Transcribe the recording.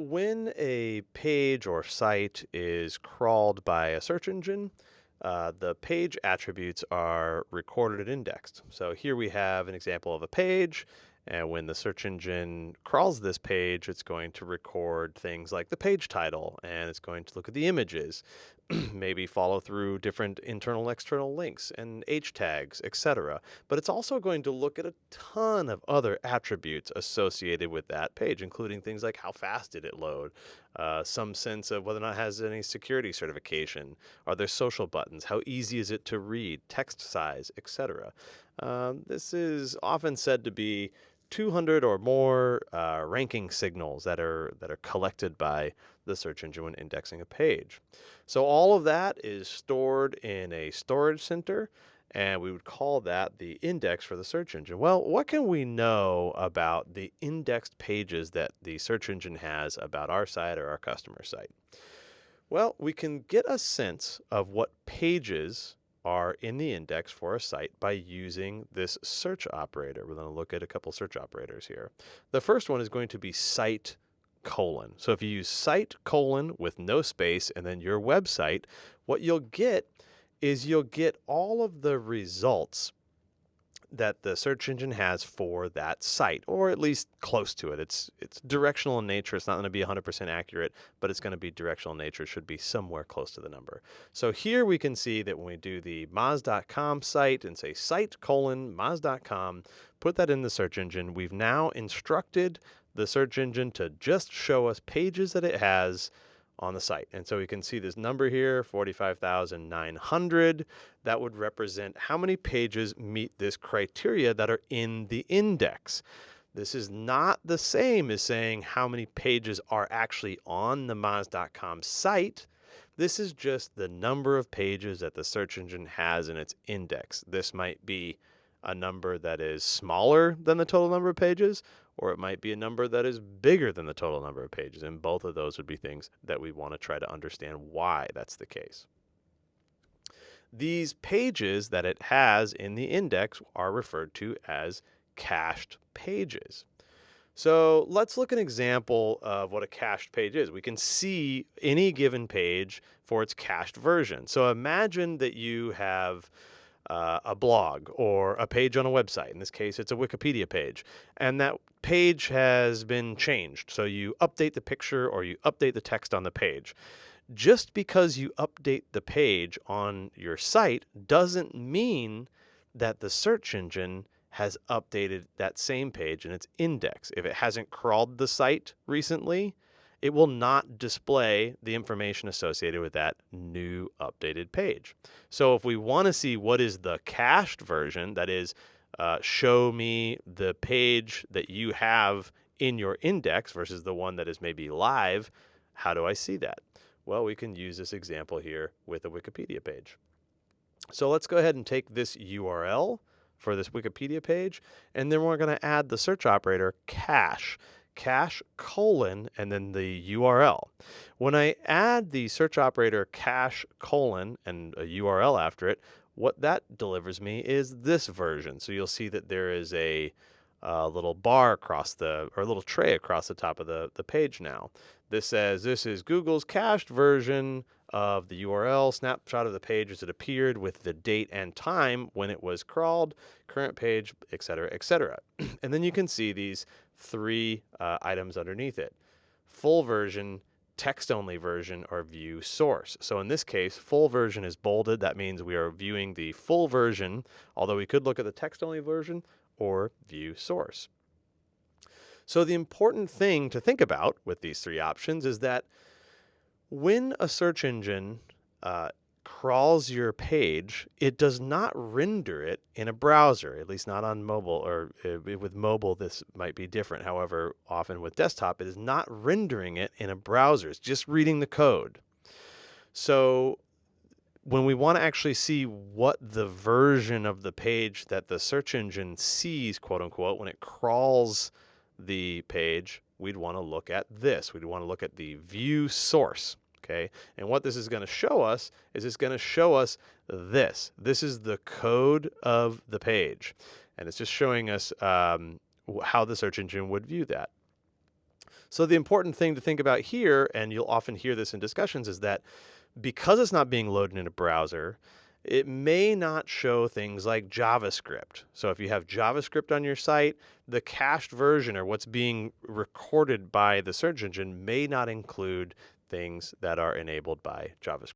when a page or site is crawled by a search engine, the page attributes are recorded and indexed. So here we have an example of a page, and when the search engine crawls this page, it's going to record things like the page title, and it's going to look at the images, maybe follow through different internal and external links and H tags, etc. But it's also going to look at a ton of other attributes associated with that page, including things like how fast did it load, some sense of whether or not it has any security certification, are there social buttons, how easy is it to read, text size, etc. This is often said to be 200 or more ranking signals that are collected by the search engine when indexing a page. So all of that is stored in a storage center, and we would call that the index for the search engine. Well, what can we know about the indexed pages that the search engine has about our site or our customer site? Well, we can get a sense of what pages are in the index for a site by using this search operator. We're going to look at a couple search operators here. The first one is going to be site colon. So if you use site colon with no space and then your website, what you'll get is you'll get all of the results that the search engine has for that site, or at least close to it. It's directional in nature. It's not going to be 100% accurate, but it's going to be directional in nature. It should be somewhere close to the number. So here we can see that when we do the Moz.com site and say site colon Moz.com, put that in the search engine, we've now instructed the search engine to just show us pages that it has on the site. And so we can see this number here, 45,900. That would represent how many pages meet this criteria that are in the index. This is not the same as saying how many pages are actually on the Moz.com site. This is just the number of pages that the search engine has in its index. This might be a number that is smaller than the total number of pages, or it might be a number that is bigger than the total number of pages. And both of those would be things that we want to try to understand why that's the case. These pages that it has in the index are referred to as cached pages. So let's look at an example of what a cached page is. We can see any given page for its cached version. So imagine that you have a blog or a page on a website. In this case, it's a Wikipedia page. And that page has been changed. So you update the picture or you update the text on the page. Just because you update the page on your site doesn't mean that the search engine has updated that same page in its index. If it hasn't crawled the site recently, it will not display the information associated with that new updated page. So if we want to see what is the cached version, that is, show me the page that you have in your index versus the one that is maybe live, how do I see that? Well, we can use this example here with a Wikipedia page. So let's go ahead and take this URL for this Wikipedia page, and then we're going to add the search operator cache colon, and then the URL. When I add the search operator cache colon and a URL after it, what that delivers me is this version. So you'll see that there is a little bar across or a little tray across the top of the page now. This says this is Google's cached version of the URL, snapshot of the page as it appeared with the date and time when it was crawled, current page, etc., etc. And then you can see these three items underneath it: full version, text-only version, or view source. So in this case, full version is bolded. That means we are viewing the full version, although we could look at the text-only version or view source. So the important thing to think about with these three options is that when a search engine crawls your page, it does not render it in a browser, at least not on mobile, or with mobile this might be different. However, often with desktop, it is not rendering it in a browser. It's just reading the code. So when we want to actually see what the version of the page that the search engine sees, quote unquote, when it crawls the page, we'd want to look at this. We'd want to look at the view source. Okay, and what this is going to show us is it's going to show us this. This is the code of the page, and it's just showing us how the search engine would view that. So the important thing to think about here, and you'll often hear this in discussions, is that because it's not being loaded in a browser, it may not show things like JavaScript. So if you have JavaScript on your site, the cached version or what's being recorded by the search engine may not include things that are enabled by JavaScript.